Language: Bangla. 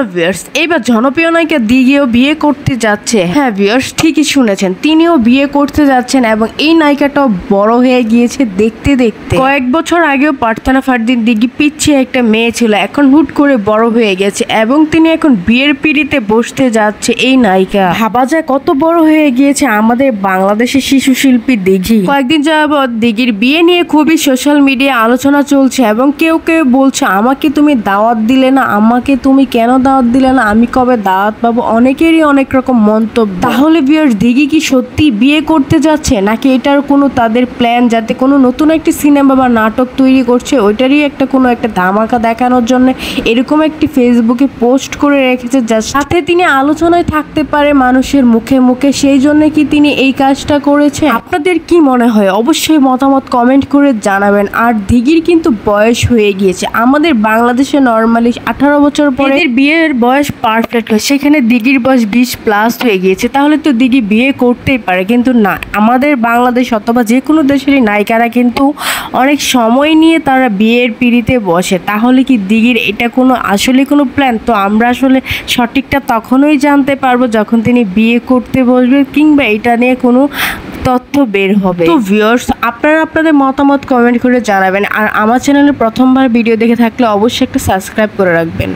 হ্যালো ভিউয়ার্স, এবার জনপ্রিয় নায়িকা দিঘিও বিয়ে করতে যাচ্ছে। হ্যাঁ ভিউয়ার্স, ঠিকই শুনেছেন, তিনিও বিয়ে করতে যাচ্ছেন এবং এই নায়িকাটাও বড় হয়ে গিয়েছে দেখতে দেখতে। কয়েক বছর আগেও প্রার্থনা ফারদিন দিঘি পিছিয়ে একটা মেয়ে ছিল, এখন হুট করে বড় হয়ে গেছে এবং তিনি এখন বিয়ের পিঁড়িতে বসতে যাচ্ছে। এই নায়িকা ভাবা যায় কত বড় হয়ে গিয়েছে আমাদের বাংলাদেশের শিশু শিল্পী দিঘি। কয়েকদিন যাবৎ দিঘির বিয়ে নিয়ে খুবই সোশ্যাল মিডিয়ায় আলোচনা চলছে এবং কেউ কেউ বলছে আমাকে তুমি দাওয়াত দিলে না, আমাকে তুমি কেন দাওয়াত দিলে না, আমি কবে দাওয়াত পাবো। অনেকেরই অনেক রকম মন্তব্য। তাহলে ভিউয়ার্স, দিঘি কি সত্যি বিয়ে করতে যাচ্ছে নাকি এটার কোনো তাদের প্ল্যান, যাতে কোনো নতুন একটি সিনেমা বা নাটক তৈরি করছে ওইটারই কোনো একটা ধামাকা দেখানোর জন্য এরকম একটি ফেসবুকে পোস্ট করে রেখেছে, যার সাথে তিনি আলোচনায় থাকতে পারে মানুষের মুখে মুখে, সেই জন্য কি তিনি এই কাজটা করেছে? আপনাদের কি মনে হয় অবশ্যই মতামত কমেন্ট করে জানাবেন। আর দিঘির কিন্তু বয়স হয়ে গিয়েছে, আমাদের বাংলাদেশে নর্মালি 18 বছর পরে বিয়ের বয়স পারফেক্ট হয়, সেখানে দিঘির বয়স 20+ হয়ে গিয়েছে, তাহলে তো দিঘি বিয়ে করতেই পারে। কিন্তু না, আমাদের বাংলাদেশ অথবা যে কোনো দেশেরই নায়িকারা কিন্তু অনেক সময় নিয়ে তারা বিয়ের পিঁড়িতে বসে। তাহলে কি দিঘির এটা আসলে কোনো প্ল্যান? তো আমরা আসলে সঠিকটা তখনই জানতে পারবো যখন তিনি বিয়ে করতে বসবেন কিংবা এটা নিয়ে কোনো তথ্য বের হবে। তো ভিউয়ার্স, আপনারা আপনাদের মতামত কমেন্ট করে জানাবেন। আর আমার চ্যানেলে প্রথমবার ভিডিও দেখে থাকলে অবশ্যই একটা সাবস্ক্রাইব করে রাখবেন।